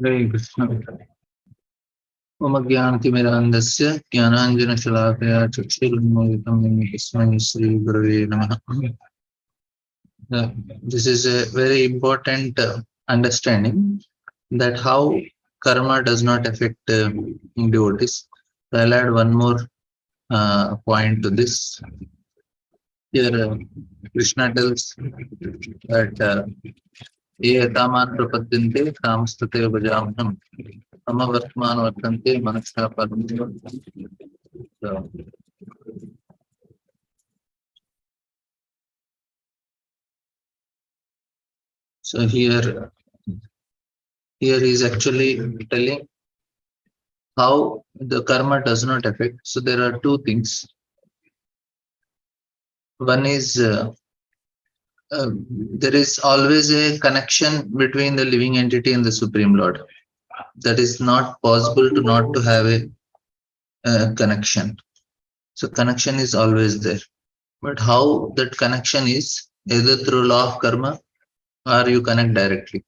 हरे कृष्ण। मम ज्ञानतिमिरान्धस्य ज्ञानाञ्जनशलाकया चक्षुरुन्मीलितं येन तस्मै श्रीगुरवे नमः। This is a very important understanding that how karma does not affect devotees. So I'll add one more point to this. Here Krishna tells that ये यतामान् प्रपद्यन्ते तांस्तथैव भजाम्यहम् मम वर्तमान वर्तन्ते मनसा परमेव। So here is actually telling how the karma does not affect. So there are two things. One is there is always a connection between the living entity and the Supreme Lord. That is not possible to not to have a connection. So connection is always there. But how that connection is either through law of karma or you connect directly.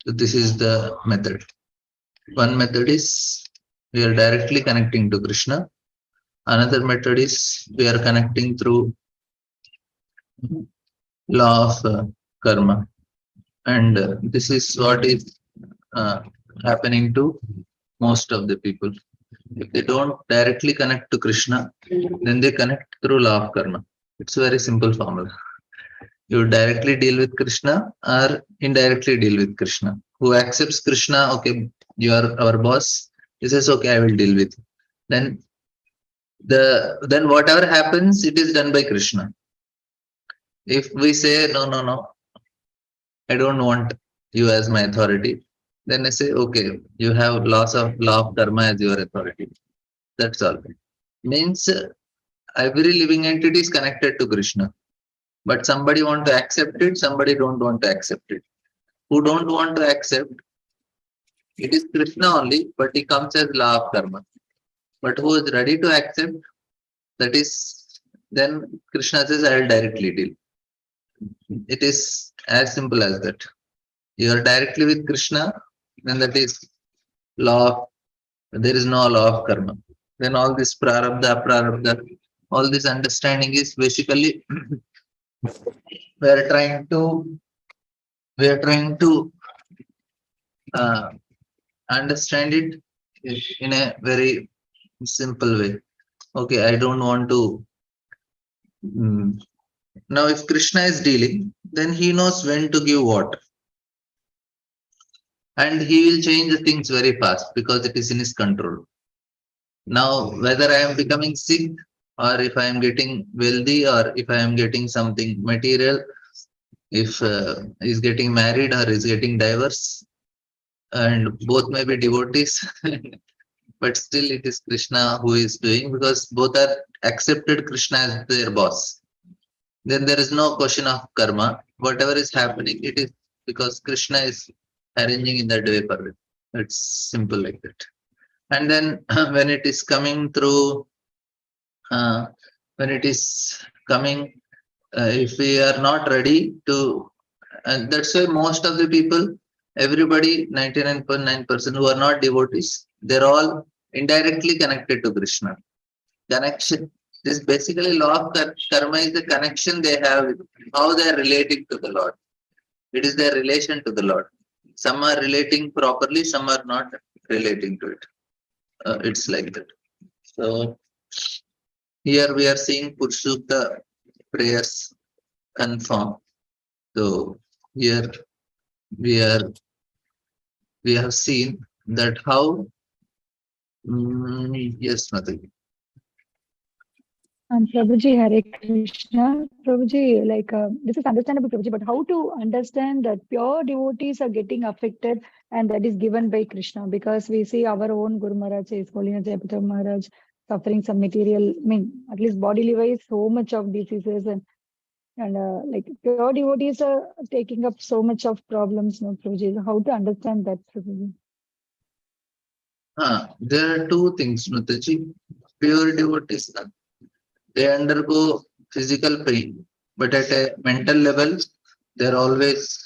So this is the method. One method is we are directly connecting to Krishna. Another method is we are connecting through law of karma. And this is what is happening to most of the people. If they don't directly connect to Krishna, then they connect through law of karma. It's a very simple formula. You directly deal with Krishna or indirectly deal with Krishna. Who accepts Krishna, okay, you are our boss. He says, okay, I will deal with you. Then whatever happens, it is done by Krishna. If we say no, I don't want you as my authority, then I say, okay, you have law of karma as your authority. That's all. Means every living entity is connected to Krishna. But somebody want to accept it, somebody don't want to accept it. Who don't want to accept, it is Krishna only, but he comes as law of karma. But who is ready to accept, that is, then Krishna says, I will directly deal. It is as simple as that. You are directly with Krishna, then that is law of, there is no law of karma. Then all this prarabdha, all this understanding is basically we are trying to understand it in a very simple way. Okay, I don't want to. Now, if Krishna is dealing, then he knows when to give what. And he will change the things very fast because it is in his control. Now, whether I am becoming sick or if I am getting wealthy or if I am getting something material, if he's getting married or is getting divorced, and both may be devotees, but still it is Krishna who is doing because both are accepted Krishna as their boss. Then there is no question of karma. Whatever is happening, it is because Krishna is arranging in that way for it. It's simple like that. And then when it is coming through, when it is coming, if we are not ready to, and that's why most of the people, everybody, 99.9% who are not devotees, they're all indirectly connected to Krishna. Connection. This basically law of karma is the connection they have, how they are relating to the Lord. It is their relation to the Lord. Some are relating properly, some are not relating to it. It's like that. So here we are seeing Purushukta prayers confirm. So here we have seen that how yes, nothing. Prabhuji, Hare Krishna. Prabhuji, this is understandable, Prabhuji, but how to understand that pure devotees are getting affected and that is given by Krishna? Because we see our own Guru Maharaj, says Holiness Jayapatra Maharaj, suffering some material, at least bodily wise, so much of diseases and pure devotees are taking up so much of problems, no, Prabhuji. How to understand that, Prabhuji? There are two things, Mataji. Pure devotees, they undergo physical pain, but at a mental level, they're always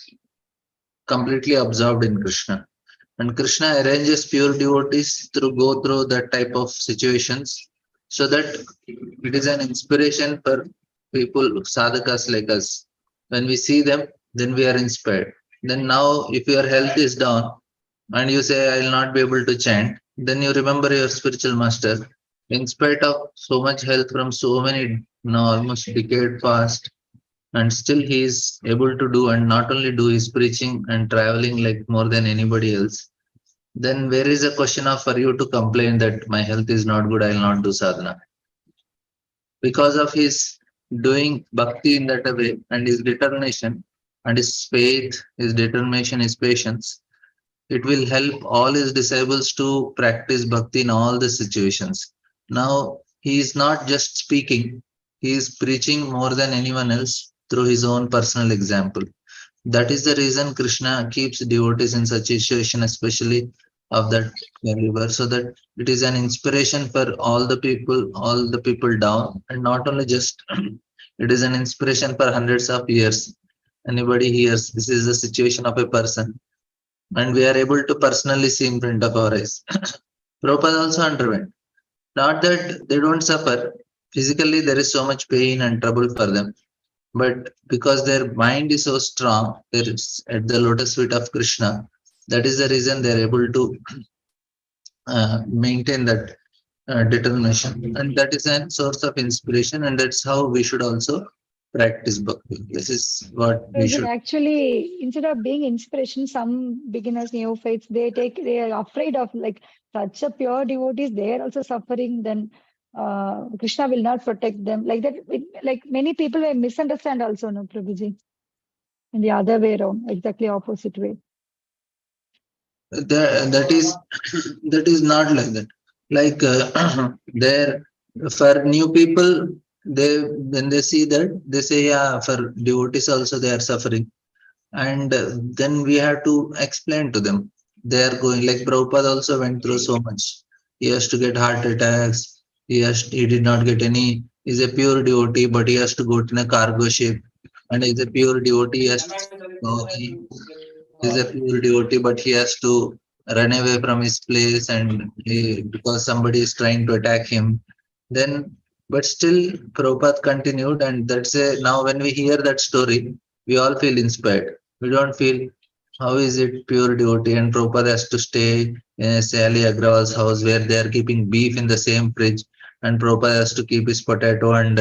completely absorbed in Krishna. And Krishna arranges pure devotees to go through that type of situations so that it is an inspiration for people, sadhakas like us. When we see them, then we are inspired. Then now, if your health is down and you say, I will not be able to chant, then you remember your spiritual master. In spite of so much health from so many, now almost decade past, and still he is able to do, and not only do, his preaching and traveling like more than anybody else. Then where is a question of for you to complain that my health is not good, I'll not do sadhana? Because of his doing bhakti in that way and his determination and his faith, his determination, his patience, it will help all his disciples to practice bhakti in all the situations. Now, he is not just speaking, he is preaching more than anyone else through his own personal example. That is the reason Krishna keeps devotees in such a situation, especially of that caliber, so that it is an inspiration for all the people down, and not only just it is an inspiration for hundreds of years. Anybody hears this is the situation of a person, and we are able to personally see in front of our eyes. Prabhupada also underwent. Not that they don't suffer. Physically, there is so much pain and trouble for them, but because their mind is so strong, they're at the lotus feet of Krishna. That is the reason they're able to maintain that determination, and that is a source of inspiration. And that's how we should also practice bhakti. This is what we Prabhuji, should. actually, instead of being inspiration, some beginners, neophytes, they are afraid of like such a pure devotees. They are also suffering. Then Krishna will not protect them. Like that, like many people may misunderstand also, no, Prabhuji, in the other way around, exactly opposite way. That is that is not like that. Like there for new people, they when they see that they say, yeah, for devotees also they are suffering, and then we have to explain to them. They are going like Prabhupada also went through so much. He has to get heart attacks. He did not get any. He's a pure devotee, but he has to go in a cargo ship, and he's a pure devotee. He has to go. He's a pure devotee, but he has to run away from his place, and because somebody is trying to attack him. Then, but still, Prabhupada continued, and that's a now when we hear that story, we all feel inspired. We don't feel how is it pure devotee, and Prabhupada has to stay in Sally Agrawal's house where they are keeping beef in the same fridge, and Prabhupada has to keep his potato and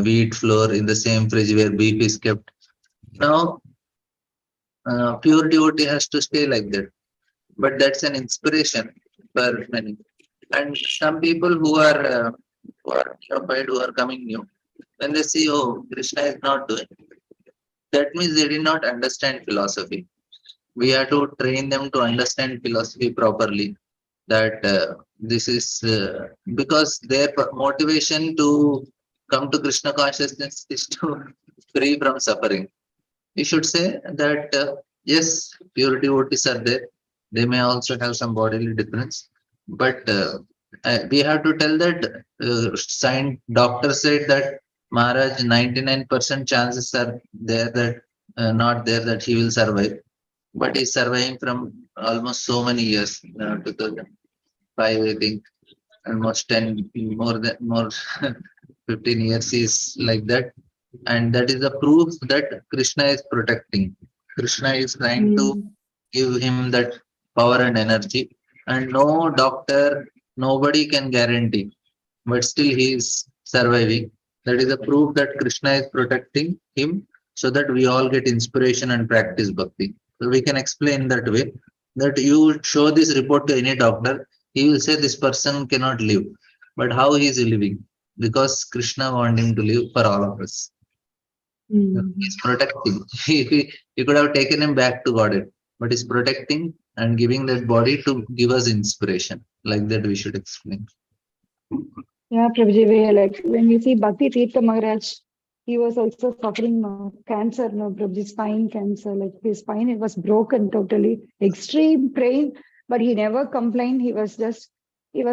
wheat flour in the same fridge where beef is kept. Now, pure devotee has to stay like that, but that's an inspiration for many. And some people who are neophyte, who are coming new, when they see, oh, Krishna is not doing, that means they did not understand philosophy. We have to train them to understand philosophy properly. That this is because their motivation to come to Krishna consciousness is to free from suffering. We should say that yes, pure devotees are there. They may also have some bodily difference, but we have to tell that doctor said that Maharaj 99% chances are there that not there that he will survive, but he's surviving from almost so many years, 2005, I think, almost 10, more 15 years is like that, and that is the proof that Krishna is protecting. Krishna is trying to Mm. give him that power and energy, and no doctor, nobody can guarantee, but still he is surviving. That is a proof that Krishna is protecting him, so that we all get inspiration and practice bhakti. So we can explain that way, that you show this report to any doctor, he will say this person cannot live. But how he is living? Because Krishna want him to live for all of us. He's Mm. protecting. He could have taken him back to Godhead, but he's protecting and giving that body to give us inspiration. Like that, we should explain. Yeah, Prabhuji, like when we see Bhakti Tirtha Maharaj, he was also suffering cancer, no, Prabhuji, spine cancer. Like his spine, it was broken totally, extreme pain, but he never complained. He was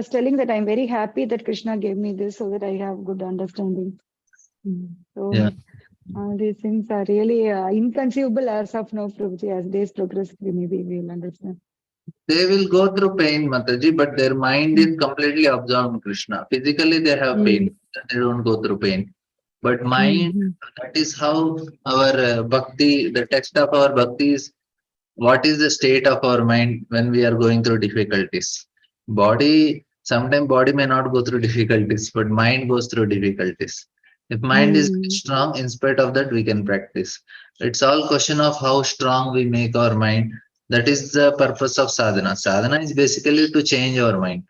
telling that I'm very happy that Krishna gave me this so that I have good understanding. Yeah. So these things are really inconceivable as of now, Prabhuji. As days progress, maybe we'll understand. They will go through pain, Mataji, but their mind Mm, is completely absorbed in Krishna. Physically, they have pain. mm, They don't go through pain. But mind, mm, that is how our bhakti, the text of our bhakti is what is the state of our mind when we are going through difficulties. Body, sometimes body may not go through difficulties, but mind goes through difficulties. If mind is mm. strong, in spite of that, we can practice. It's all question of how strong we make our mind. That is the purpose of sadhana. Sadhana is basically to change our mind.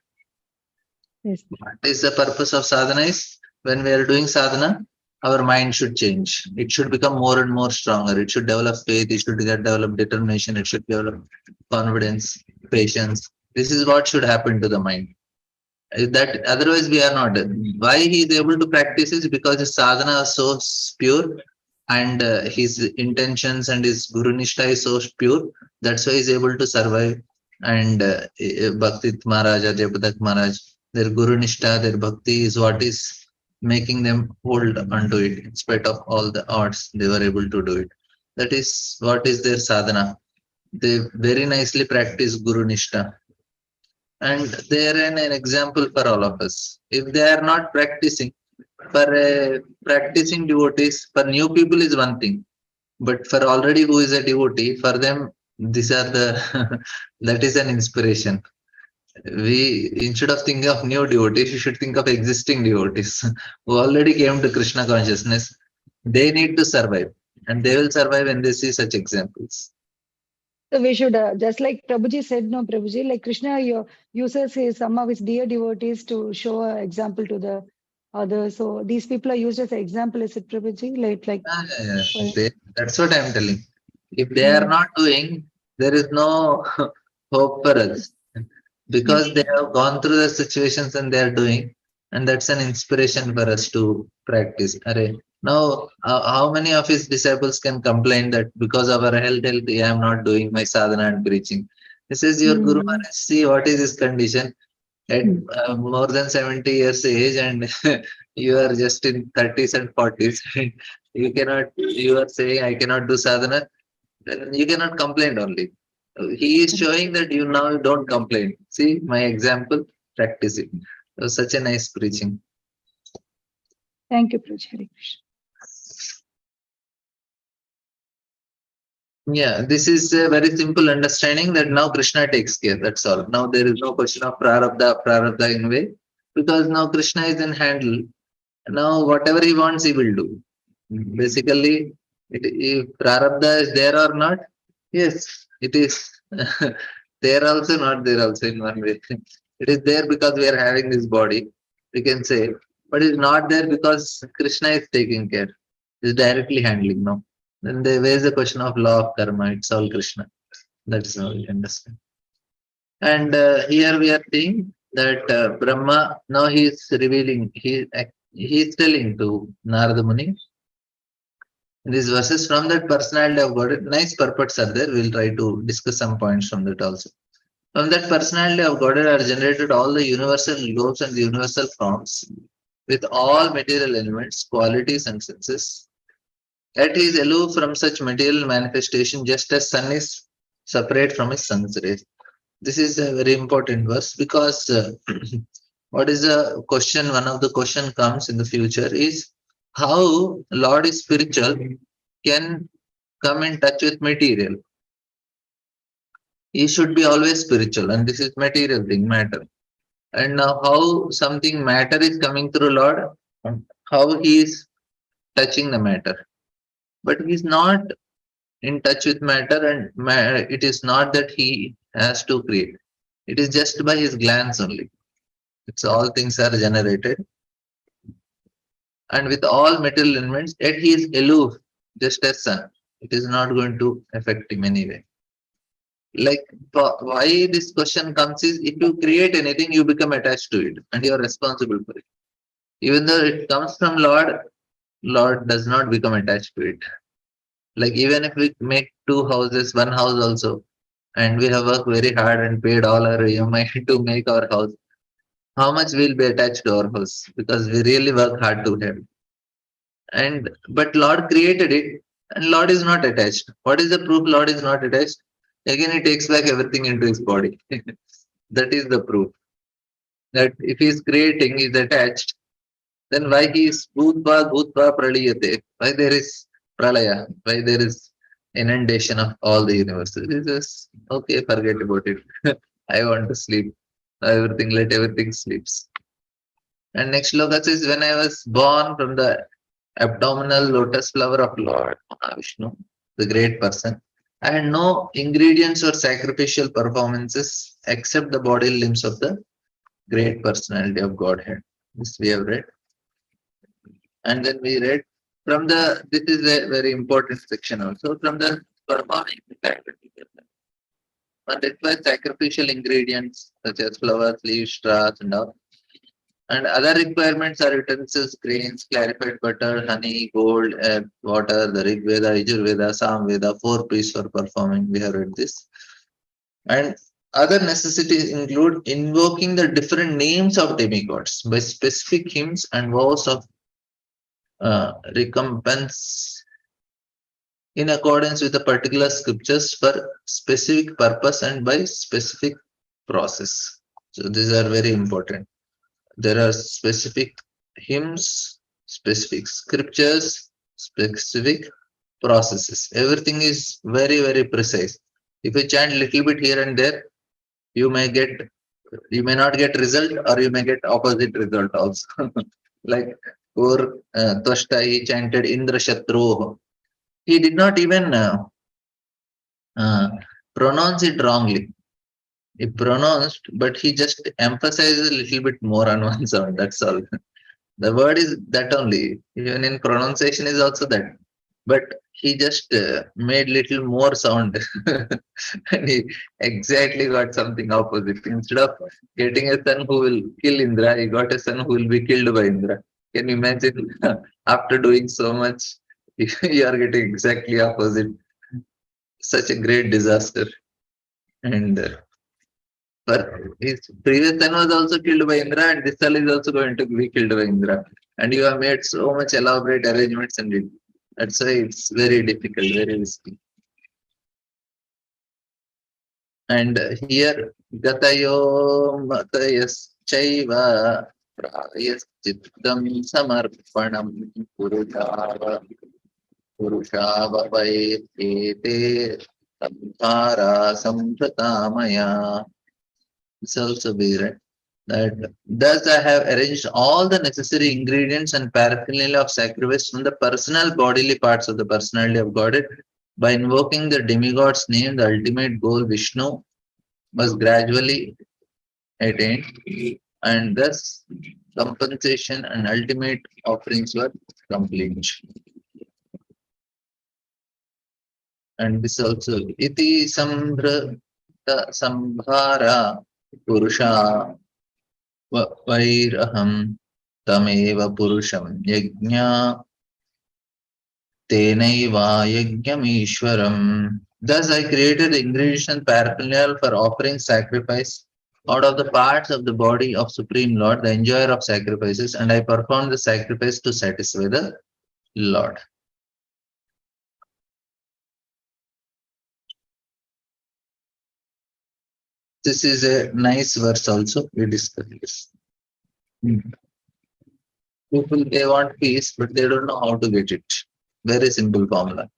Yes. What is the purpose of sadhana is when we are doing sadhana, our mind should change. It should become more and more stronger. It should develop faith. It should develop determination. It should develop confidence, patience. This is what should happen to the mind. That otherwise we are not. Why he is able to practice is because his sadhana is so pure and his intentions and his guru nishtha is so pure. That's why he's able to survive. And Bhaktit Maharaj, Jayapatak Maharaj, their guru nishtha, their bhakti is what is making them hold onto it. In spite of all the odds, they were able to do it. That is what is their sadhana. They very nicely practice guru nishtha, and they are an example for all of us. If they are not practicing, for practicing devotees, for new people is one thing, but for already who is a devotee, for them, these are the that is an inspiration. We instead of thinking of new devotees, you should think of existing devotees who already came to Krishna consciousness. They need to survive, and they will survive when they see such examples. So we should, just like Prabhuji said, no, Prabhuji, like Krishna uses some of his dear devotees to show an example to the others. So these people are used as an example, is it, Prabhuji? Like, for, That's what I'm telling. If they are mm, not doing, there is no hope for us mm, because they have gone through the situations and they are doing, and that's an inspiration for us to practice. Array. Now, how many of his disciples can complain that because of our health, I am not doing my sadhana and preaching? This is your Guru mm, Maharaj. See what is his condition at mm. more than 70 years age, and you are just in 30s and 40s. You cannot, you are saying, I cannot do sadhana. Then you cannot complain only. He is showing that you now don't complain. See my example, practice it. It was such a nice preaching. Thank you, Prabhuji. Hare Krishna. Yeah, this is a very simple understanding that now Krishna takes care. That's all. Now there is no question of prarabdha in way, because now Krishna is in handle. Now whatever he wants, he will do. Basically, if prarabdha is there or not, yes, it is there also, not there also in one way. It is there because we are having this body, we can say, but it's not there because Krishna is taking care, is directly handling. No, then there is a question of law of karma. It's all Krishna. That's how we understand. And here we are seeing that Brahma now he is revealing, he is telling to Narada Muni these verses from that personality of God. Nice purports are there. We'll try to discuss some points from that also. From that personality of God are generated all the universal globes and the universal forms with all material elements, qualities, and senses. Yet he is aloof from such material manifestation, just as sun is separate from his sun's rays. This is a very important verse because what is the question? One of the question comes in the future is how Lord is spiritual can come in touch with material. He should be always spiritual, and this is material thing, matter. And now, how something matter is coming through Lord, how he is touching the matter, but he is not in touch with matter, and it is not that he has to create. It is just by his glance only. It's all things are generated, and with all material elements, yet he is aloof, just as sun. It is not going to affect him anyway. Like why this question comes is if you create anything, you become attached to it, and you are responsible for it. Even though it comes from Lord, Lord does not become attached to it. Like even if we make two houses, one house also, and we have worked very hard and paid all our EMI to make our house, how much will be attached to our house because we really work hard to have. And but Lord created it, and Lord is not attached. What is the proof Lord is not attached? Again, he takes back everything into his body. That is the proof that if he is creating, he is attached, then why he is Bhutva Praliyate? Why there is Pralaya? Why there is inundation of all the universes? It's just okay, forget about it. I want to sleep. Everything, let everything sleeps. And next loka says, when I was born from the abdominal lotus flower of Lord Mahavishnu, the great person, I had no ingredients or sacrificial performances except the body limbs of the great personality of Godhead. This we have read. And then we read from the, this is a very important section also, from the performing faculty. One requires sacrificial ingredients such as flowers, leaves, straws, and all. And other requirements are utensils, grains, clarified butter, honey, gold, water, the Rig Veda, Yajur Veda, Sam Veda, four priests for performing. We have read this. And other necessities include invoking the different names of demigods by specific hymns and vows of recompense in accordance with the particular scriptures for specific purpose and by specific process. So these are very important. There are specific hymns, specific scriptures, specific processes. Everything is very, very precise. If you chant little bit here and there, you may get, you may not get result, or you may get opposite result also. Like poor Toshta, he chanted Indra Shatru. He did not even uh, pronounce it wrongly. He pronounced, but he just emphasized a little bit more on one sound. That's all. The word is that only. Even in pronunciation is also that. But he just made little more sound, and he exactly got something opposite. Instead of getting a son who will kill Indra, he got a son who will be killed by Indra. Can you imagine? After doing so much, you are getting exactly opposite. Such a great disaster. And but his previous son was also killed by Indra, and this son is also going to be killed by Indra. And you have made so much elaborate arrangements and it. That's why it's very difficult, very risky. And here, Gatayo Matayas Chaiva Prayaschitam Samarpanam Purushava Purushava Vaite Samhara Sampratamaya. It's also be right. That thus I have arranged all the necessary ingredients and paraphernalia of sacrifice from the personal bodily parts of the personality of Godhead. By invoking the demigod's name, the ultimate goal, Vishnu, was gradually attained, and thus compensation and ultimate offerings were complete. And this also, iti sambrata samhara purusha vairaham tameva purusham yajna tenaiva yajnamishwaram. Thus I created the ingredients and paraphernalia for offering sacrifice out of the parts of the body of Supreme Lord, the enjoyer of sacrifices, and I performed the sacrifice to satisfy the Lord. This is a nice verse also. We discussed this. People, they want peace, but they don't know how to get it. Very simple formula.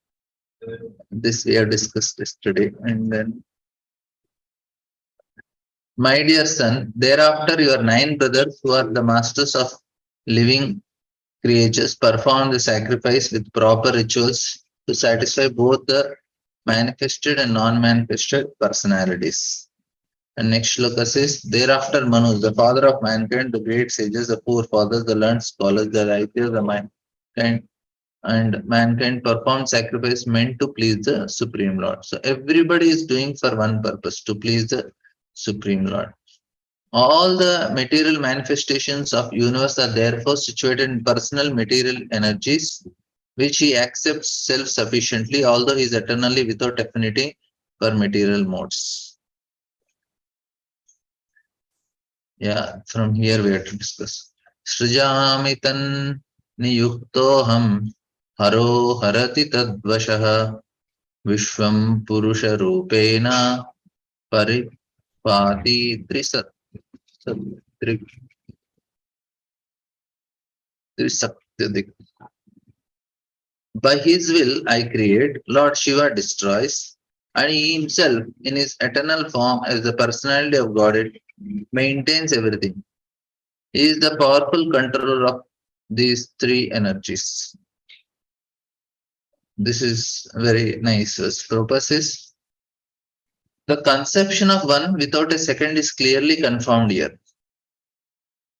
This we have discussed yesterday. And then, my dear son, thereafter your 9 brothers who are the masters of living creatures perform the sacrifice with proper rituals to satisfy both the manifested and non-manifested personalities. And next shloka says, thereafter Manu, the father of mankind, the great sages, the forefathers, the learned scholars, the righteous, the mankind, and mankind perform sacrifice meant to please the Supreme Lord. So everybody is doing for one purpose, to please the Supreme Lord. All the material manifestations of universe are therefore situated in personal material energies, which he accepts self-sufficiently, although he is eternally without affinity for material modes. Yeah, from here we have to discuss. Srijamitan niyuktoham haro harati tadvashah Vishwam Purusha Rupena Paripati Trisakti. By his will I create, Lord Shiva destroys, and he himself, in his eternal form as the personality of Godhead, maintains everything. He is the powerful controller of these three energies. This is very nice. Purpose is the conception of one without a second is clearly confirmed here.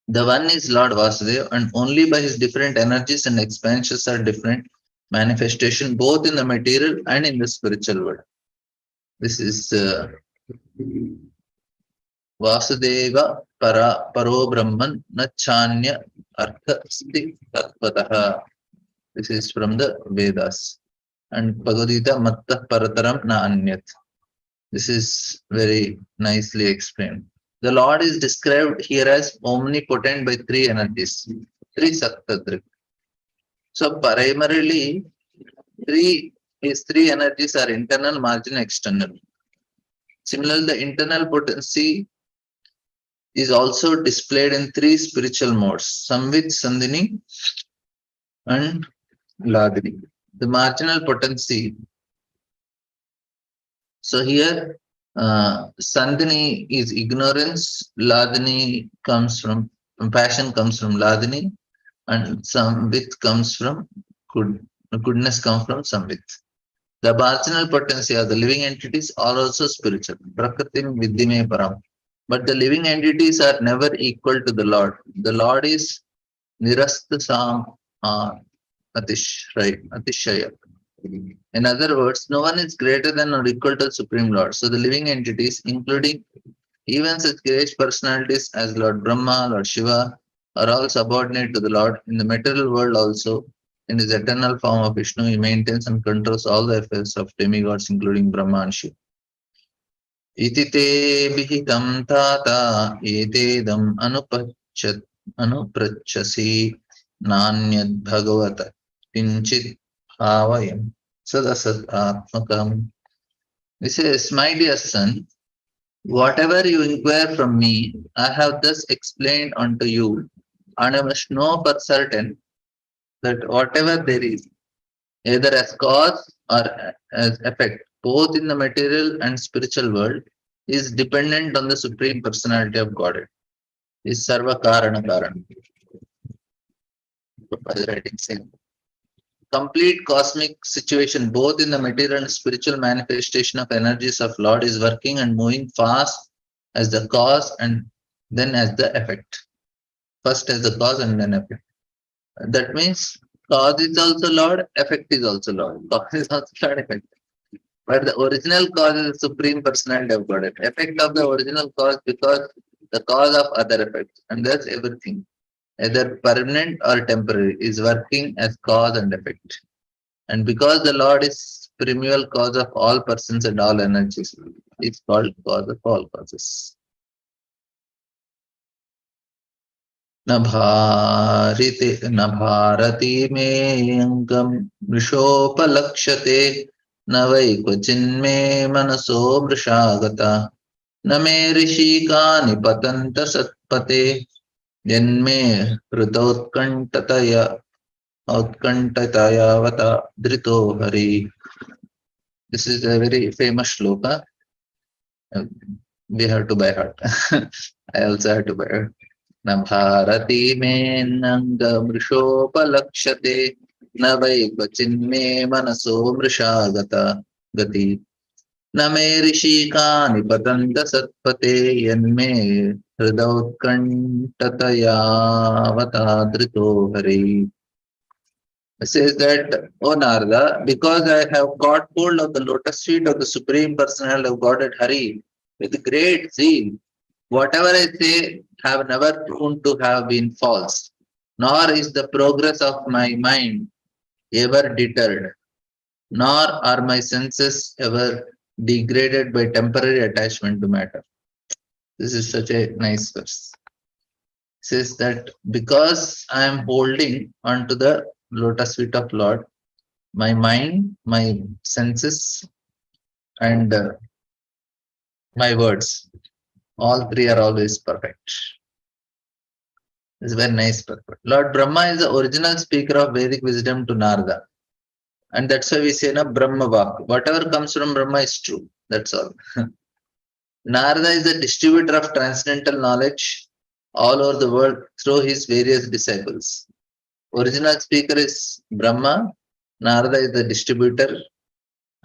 The one is Lord Vasudeva, and only by his different energies and expansions are different manifestation both in the material and in the spiritual world. This is Vasudeva Paro Brahman Nachanya Artha Sti Tatpataha. This is from the Vedas. And Bhagavad Gita Matta Parataram Na Anyat. This is very nicely explained. The Lord is described here as omnipotent by three energies, three Sattadrik. So primarily, these three energies are internal, marginal, external. Similarly, the internal potency is also displayed in three spiritual modes, Samvit, Sandhini, and Ladini. The marginal potency. So here, Sandhini is ignorance, Ladini comes from compassion, comes from Ladini, and Samvit comes from goodness comes from Samvit. The marginal potency of the living entities are also spiritual. Prakritim Vidyame Param. But the living entities are never equal to the Lord. The Lord is Nirastha Sam Atishaya. In other words, no one is greater than or equal to the Supreme Lord. So the living entities, including even such great personalities as Lord Brahma, Lord Shiva, are all subordinate to the Lord. In the material world also, in his eternal form of Vishnu, he maintains and controls all the affairs of demigods, including Brahma and Shiva. Iti te vihitam tata etedam anuprachasi nanyad bhagavata kinchit bhavayam sadasat atmakam. He says, my dear son, whatever you inquire from me, I have thus explained unto you, and I must know for certain that whatever there is, either as cause or as effect, both in the material and spiritual world, is dependent on the Supreme Personality of Godhead. Is Sarva Karana Karana. Complete cosmic situation, both in the material and spiritual manifestation of energies of Lord, is working and moving fast as the cause and then as the effect. First as the cause and then effect. That means cause is also Lord, effect is also Lord. Cause is also Lord, effect. But the original cause is the Supreme Personality of God. Effect of the original cause because the cause of other effects. And that's everything. Either permanent or temporary is working as cause and effect. And because the Lord is primeval cause of all persons and all energies, it's called cause of all causes. न भारती मे अंगम वृषोपलक्ष्यते न वै क्वचिन्मे मनसो मृषागता न मे ऋषिका निपतन्त सत्पते जन्मे हृदोत्कण्ठतया औत्कण्ठतयावता धृतो Hari. This is a very famous shloka. We have to by heart. I also have to by heart. न भारती मेऽङ्गमृषोपलक्ष्यते न वै क्वचिन्मे मनसो मृषागता गति न मे Rishika निपतन्त सत्पते यन्मे हृदोत्कण्ठतयावता धृतो Hari. Says that, O Narada, because I have caught hold of the lotus feet of the Supreme Personality of Godhead Hari with great zeal, whatever I say have never proven to have been false, nor is the progress of my mind ever deterred, nor are my senses ever degraded by temporary attachment to matter. This is such a nice verse. It says that because I am holding onto the lotus feet of Lord, my mind, my senses and my words. All three are always perfect. It's very nice purport. Lord Brahma is the original speaker of Vedic wisdom to Narada. And that's why we say na Brahma Vak. Whatever comes from Brahma is true. That's all. Narada is the distributor of transcendental knowledge all over the world through his various disciples. Original speaker is Brahma. Narada is the distributor,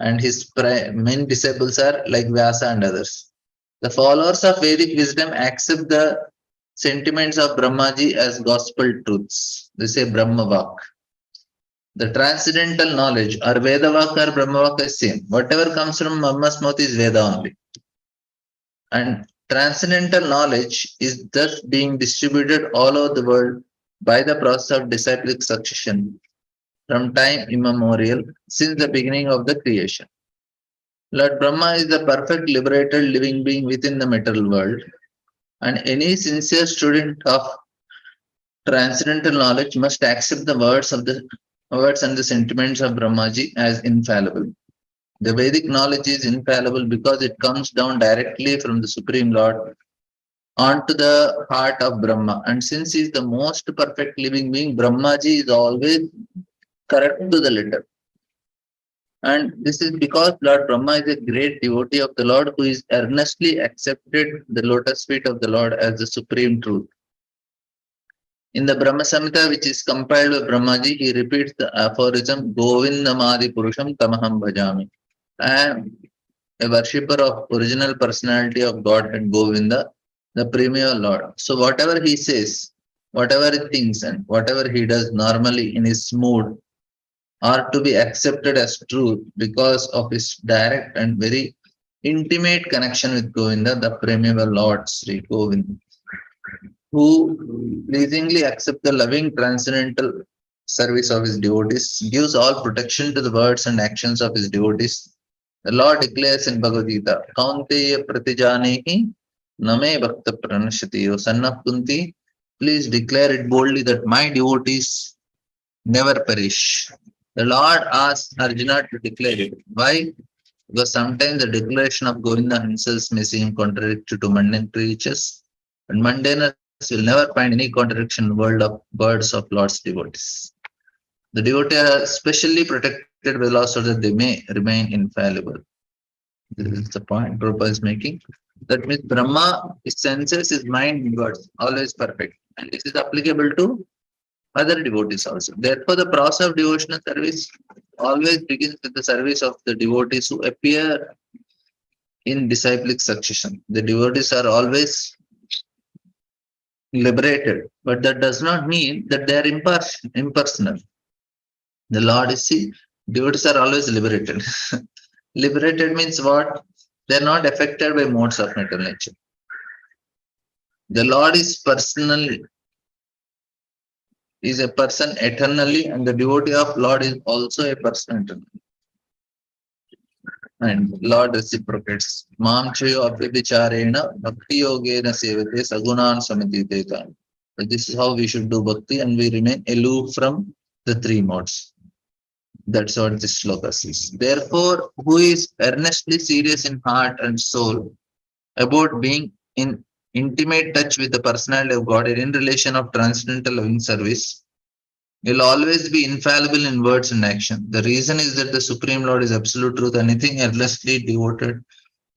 and his main disciples are like Vyasa and others. The followers of Vedic wisdom accept the sentiments of Brahmaji as gospel truths. They say Brahma Vak. The transcendental knowledge or Veda Vak or Brahma Vak is same. Whatever comes from Brahma's mouth is Veda only. And transcendental knowledge is thus being distributed all over the world by the process of disciplic succession from time immemorial since the beginning of the creation. Lord Brahma is the perfect liberated living being within the material world, and any sincere student of transcendental knowledge must accept the words and the sentiments of Brahmaji as infallible. The Vedic knowledge is infallible because it comes down directly from the Supreme Lord onto the heart of Brahma. And since he is the most perfect living being, Brahmaji is always correct to the letter. And this is because Lord Brahma is a great devotee of the Lord who is earnestly accepted the lotus feet of the Lord as the supreme truth. In the Brahma Samhita, which is compiled by Brahmaji, he repeats the aphorism Govindamadi Purusham Tamaham Bhajami. I am a worshipper of original personality of Godhead Govinda, the premier Lord. So whatever he says, whatever he thinks, and whatever he does normally in his mood are to be accepted as truth because of his direct and very intimate connection with Govinda, the premier Lord Sri Govinda, who pleasingly accepts the loving transcendental service of his devotees, gives all protection to the words and actions of his devotees. The Lord declares in Bhagavad Gita, Kaunteya Pratijanehi Name Bhakta Pranashati. O son of Kunti, please declare it boldly that my devotees never perish. The Lord asks Arjuna to declare it. Why? Because sometimes the declaration of Govinda himself may seem contradictory to mundane creatures, and mundaners will never find any contradiction in the world of birds of Lord's devotees. The devotees are specially protected by the law so that they may remain infallible. This is the point Prabhupada is making. That means Brahma, his senses, his mind, his words, always perfect. And this is applicable to other devotees also. Therefore, the process of devotional service always begins with the service of the devotees who appear in disciplic succession. The devotees are always liberated, but that does not mean that they are impersonal. The Lord is see, devotees are always liberated. Liberated means what? They are not affected by modes of material nature. The Lord is personally is a person eternally, and the devotee of Lord is also a person eternally. And Lord reciprocates. Mam chayo abhyabhicharena bhakti yogena sevate sagunan samititeta. This is how we should do bhakti, and we remain aloof from the three modes. That's what this sloka says. Therefore, who is earnestly serious in heart and soul about being in intimate touch with the personality of God in relation of transcendental loving service, will always be infallible in words and action. The reason is that the Supreme Lord is absolute truth. Anything earnestly devoted,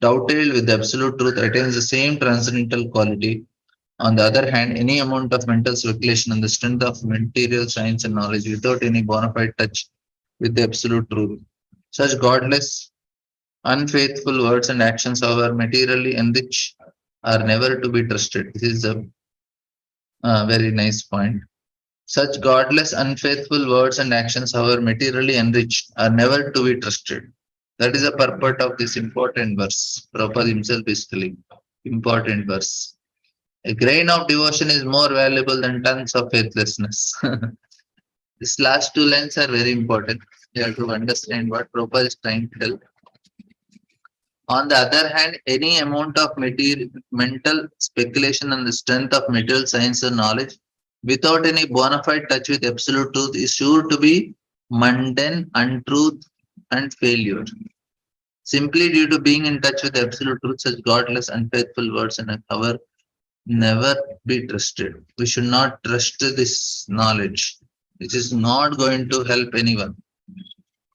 doubted with the absolute truth attains the same transcendental quality. On the other hand, any amount of mental speculation on the strength of material science and knowledge without any bona fide touch with the absolute truth. Such godless, unfaithful words and actions, however materially enriched, are never to be trusted. This is a very nice point. Such godless, unfaithful words and actions, however materially enriched, are never to be trusted. That is the purport of this important verse. Prabhupada himself is telling. Important verse. A grain of devotion is more valuable than tons of faithlessness. These last two lines are very important. You have to understand what Prabhupada is trying to tell. On the other hand, any amount of mental speculation on the strength of material science and knowledge without any bona fide touch with absolute truth is sure to be mundane, untruth, and failure. Simply due to being in touch with absolute truth, such godless, unfaithful words and cover never be trusted. We should not trust this knowledge, which is not going to help anyone.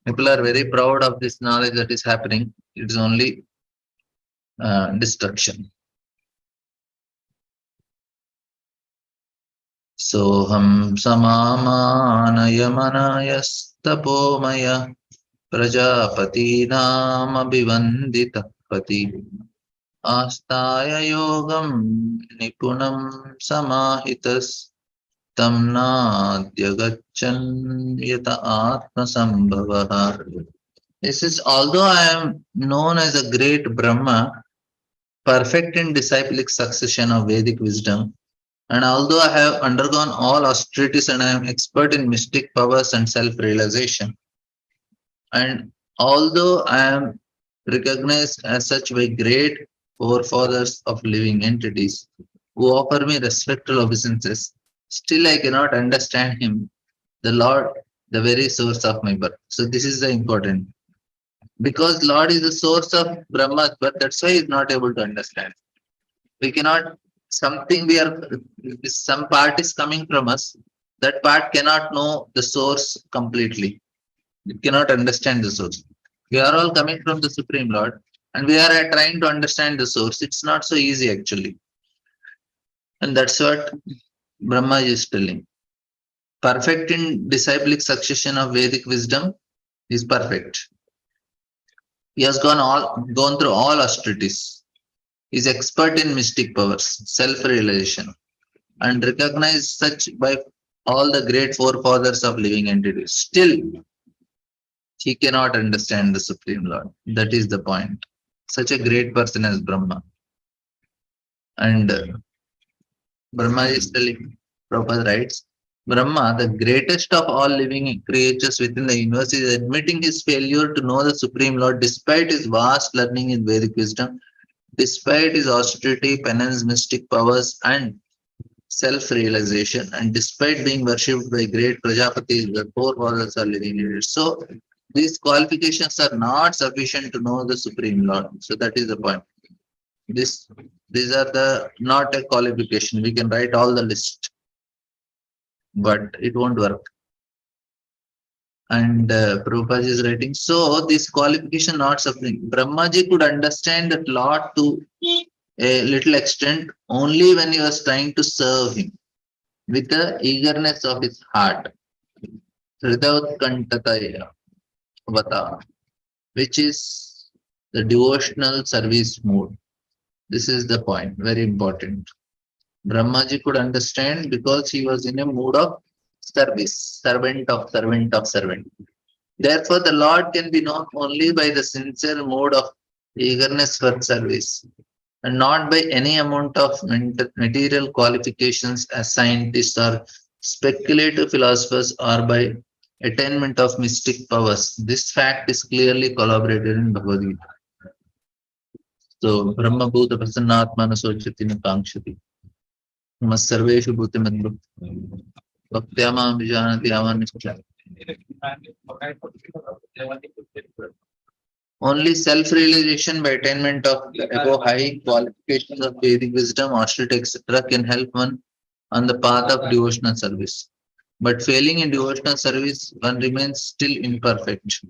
People are very proud of this knowledge that is happening. It is only destruction. Soham samamanaya manayastapomaya prajapati nama bivandita pati astaya yogam nipunam samahitas tam nadyagachan yata atma sambhavaha. This is although I am known as a great Brahma, perfect in disciplic succession of Vedic wisdom, and although I have undergone all austerities and I am expert in mystic powers and self-realization, and although I am recognized as such by great forefathers of living entities who offer me respectful obeisances, still I cannot understand him, the Lord, the very source of my birth. So this is the important. Because Lord is the source of Brahma's birth, that's why he's not able to understand. We cannot something we are some part is coming from us, that part cannot know the source completely. It cannot understand the source. We are all coming from the Supreme Lord, and we are trying to understand the source. It's not so easy actually. And that's what Brahma is telling. Perfect in disciplic succession of Vedic wisdom is perfect. He has gone through all austerities. He is expert in mystic powers, self-realization, and recognized such by all the great forefathers of living entities. Still, he cannot understand the Supreme Lord. That is the point. Such a great person as Brahma. And Brahma is telling, Prabhupada writes, Brahma, the greatest of all living creatures within the universe, is admitting his failure to know the Supreme Lord despite his vast learning in Vedic wisdom, despite his austerity, penance, mystic powers, and self-realization, and despite being worshipped by great Prajapatis, the forefathers are living in it. So these qualifications are not sufficient to know the Supreme Lord. So that is the point. This these are the not a qualification. We can write all the list, but it won't work. And Prabhupada is writing, so this qualification not sufficient. Brahmaji could understand that Lord to a little extent only when he was trying to serve him with the eagerness of his heart, without kantataya vata, which is the devotional service mode. This is the point, very important. Brahmaji could understand because he was in a mood of service, servant of servant. Therefore, the Lord can be known only by the sincere mode of eagerness for service, and not by any amount of material qualifications as scientists or speculative philosophers or by attainment of mystic powers. This fact is clearly collaborated in Bhagavad Gita. So, Brahma Bhuta Prasannatmana Sochati Nakangshati. Sarveshu Bhutimadru. Bhaktyama Vijanati Avanishcha. Only self-realization by attainment of the above high qualifications of Vedic wisdom, austerity, etc., can help one on the path of devotional service. But failing in devotional service, one remains still imperfect.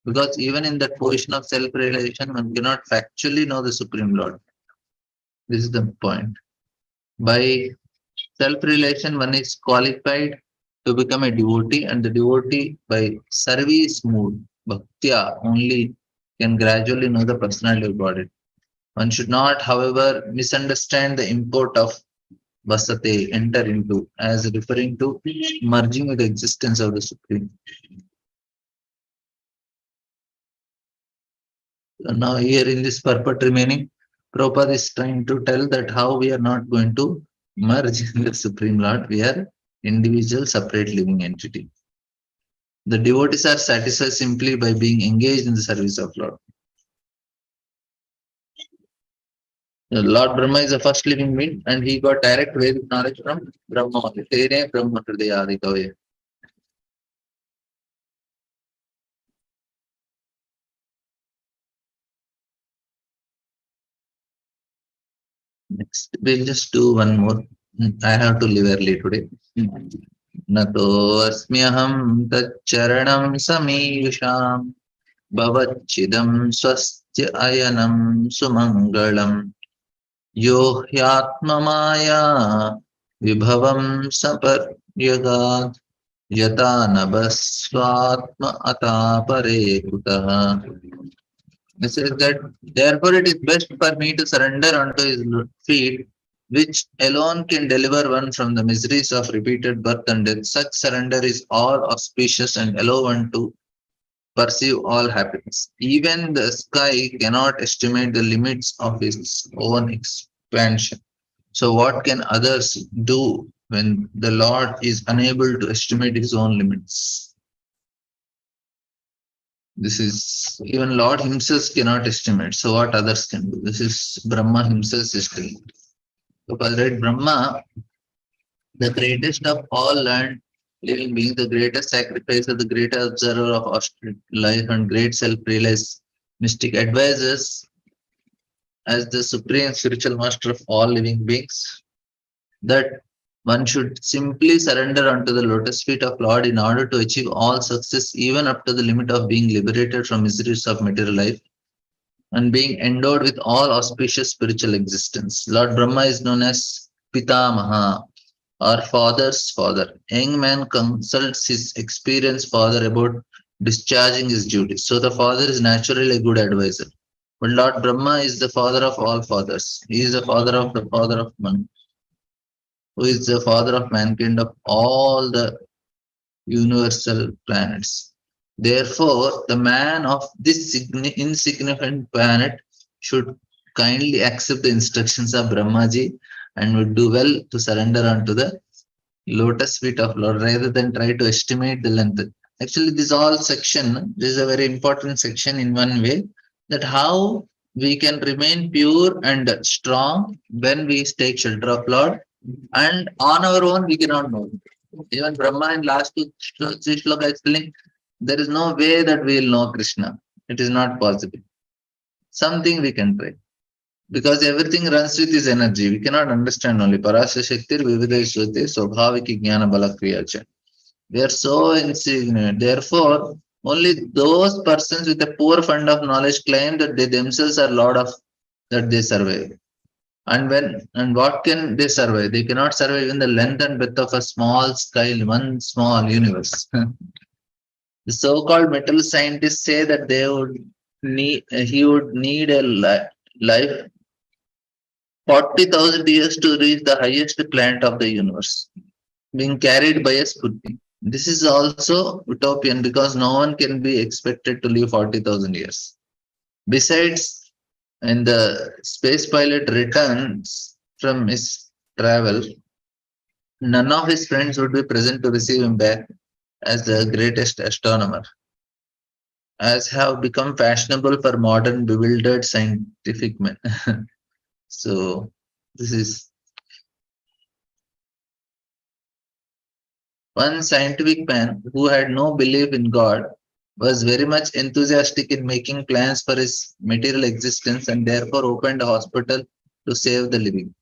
Because even in that position of self-realization, one cannot factually know the Supreme Lord. This is the point. By self-realization, one is qualified to become a devotee, and the devotee by service mood, bhaktya, only can gradually know the personality of God. One should not, however, misunderstand the import of vasate, enter into, as referring to merging with the existence of the Supreme. So now here in this purport remaining, Prabhupada is trying to tell that how we are not going to merge in the Supreme Lord, we are individual separate living entity. The devotees are satisfied simply by being engaged in the service of Lord. Lord Brahma is the first living being, and he got direct Vedic knowledge from Brahma. Tere Brahma Hridaya Aditavaya. Next, we'll just do one more. I have to leave early today. Nato asmyaham taccharanam samiyusham bhavachidam swastya ayanam sumangalam yo hyatmamaya vibhavam saparyagad yata nabasvatma atapare kutah. It says that therefore it is best for me to surrender unto his feet, which alone can deliver one from the miseries of repeated birth and death. Such surrender is all auspicious and allow one to perceive all happiness. Even the sky cannot estimate the limits of its own expansion. So, what can others do when the Lord is unable to estimate his own limits? This is even Lord himself cannot estimate. So what others can do? This is Brahma himself is telling. So right, Brahma, the greatest of all learned living beings, the greatest sacrificer, the greatest observer of austere life and great self-realized mystic advisors as the supreme spiritual master of all living beings, that one should simply surrender unto the lotus feet of Lord in order to achieve all success, even up to the limit of being liberated from miseries of material life and being endowed with all auspicious spiritual existence. Lord Brahma is known as Pitamaha, or Father's Father. Young man consults his experienced father about discharging his duties. So the father is naturally a good advisor. But Lord Brahma is the father of all fathers. He is the father of man, who is the father of mankind of all the universal planets. Therefore, the man of this insignificant planet should kindly accept the instructions of Brahmaji and would do well to surrender unto the lotus feet of Lord rather than try to estimate the length. Actually, this is a very important section in one way, that how we can remain pure and strong when we take shelter of Lord, and on our own we cannot know. Even Brahma in last three shlokas is telling there is no way that we will know Krishna. It is not possible. Something we can try. Because everything runs with his energy. We cannot understand only. Parasya Shaktir Vivideshwate Swabhaviki Jnana Balakriyacha. We are so insignificant. Therefore, only those persons with a poor fund of knowledge claim that they themselves are Lord of that they survive. And what can they survive? They cannot survive in the length and breadth of a small sky, one small universe. The so-called metal scientists say that he would need a life 40,000 years to reach the highest planet of the universe, being carried by a Sputnik. This is also utopian because no one can be expected to live 40,000 years. Besides, when the space pilot returns from his travel, none of his friends would be present to receive him back as the greatest astronomer, as have become fashionable for modern bewildered scientific men. So this is one scientific man who had no belief in God was very much enthusiastic in making plans for his material existence and therefore opened a hospital to save the living.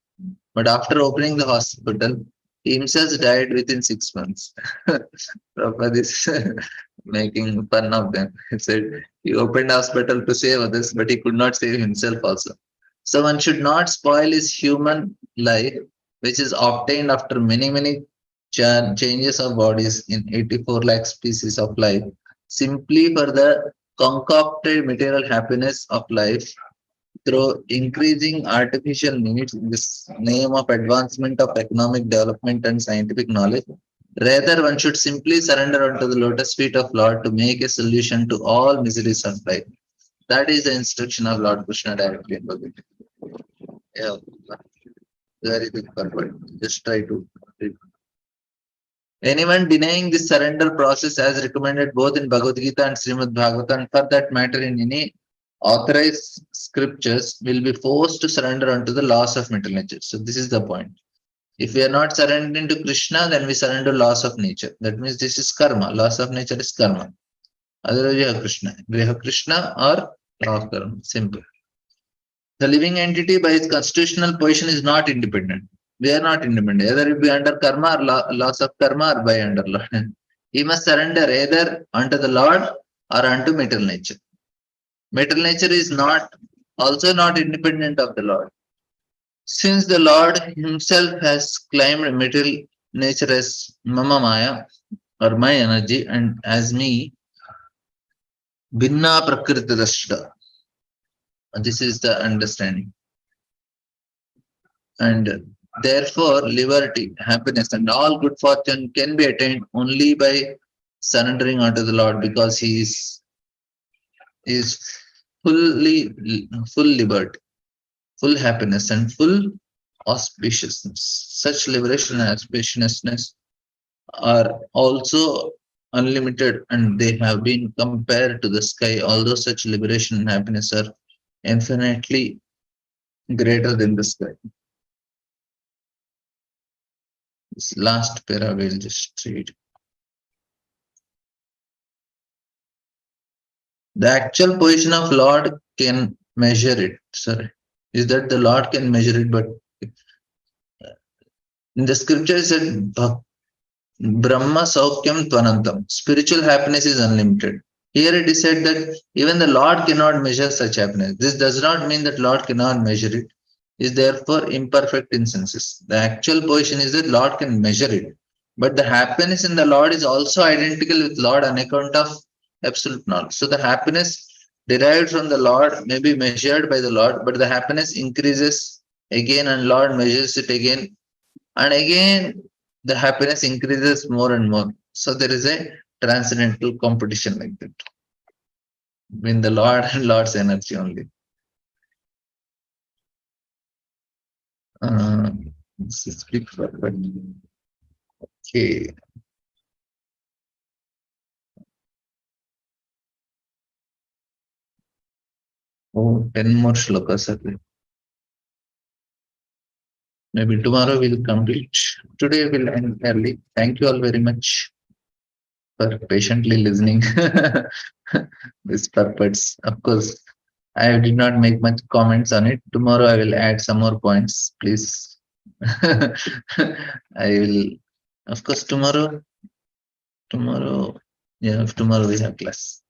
But after opening the hospital, he himself died within 6 months. Prabhupada is making fun of them. He said he opened a hospital to save others, but he could not save himself also. So one should not spoil his human life, which is obtained after many changes of bodies in 84 lakh species of life, simply for the concocted material happiness of life through increasing artificial needs in this name of advancement of economic development and scientific knowledge. Rather, one should simply surrender unto the lotus feet of Lord to make a solution to all miseries of life. That is the instruction of Lord Krishna directly in Bhagavad Gita. Yeah, very big purport. Just try to read. Anyone denying this surrender process as recommended both in Bhagavad Gita and Srimad Bhagavatam, for that matter in any authorized scriptures, will be forced to surrender unto the laws of material nature. So this is the point. If we are not surrendering to Krishna, then we surrender laws of nature. That means this is karma. Laws of nature is karma. Otherwise, we have Krishna. We have Krishna or law of karma. Simple. The living entity by its constitutional position is not independent. We are not independent. Either it be under karma or loss of karma or by under Lord. He must surrender either unto the Lord or unto material nature. Material nature is not also not independent of the Lord. Since the Lord himself has claimed material nature as Mama Maya or my energy and as me, Binna Prakriti Dashta. This is the understanding. And therefore, liberty, happiness, and all good fortune can be attained only by surrendering unto the Lord because is fully full liberty, full happiness, and full auspiciousness. Such liberation and auspiciousness are also unlimited and they have been compared to the sky, although such liberation and happiness are infinitely greater than the sky. This last para we'll just read. The actual position of Lord can measure it. Sorry. Is that the Lord can measure it, but in the scripture it said Brahma Saukyam Tvanantam. Spiritual happiness is unlimited. Here it is said that even the Lord cannot measure such happiness. This does not mean that Lord cannot measure it. Is therefore imperfect in senses. The actual position is that Lord can measure it. But the happiness in the Lord is also identical with Lord on account of absolute knowledge. So the happiness derived from the Lord may be measured by the Lord, but the happiness increases again and Lord measures it again. And again, the happiness increases more and more. So there is a transcendental competition like that between the Lord and Lord's energy only. This is big perfect. Okay. Oh, 10 more shlokas are there. Maybe tomorrow we'll complete. Today we'll end early. Thank you all very much for patiently listening this purpose. Of course, I did not make much comments on it. Tomorrow I will add some more points, please. I will, of course, tomorrow, yeah, tomorrow we have class.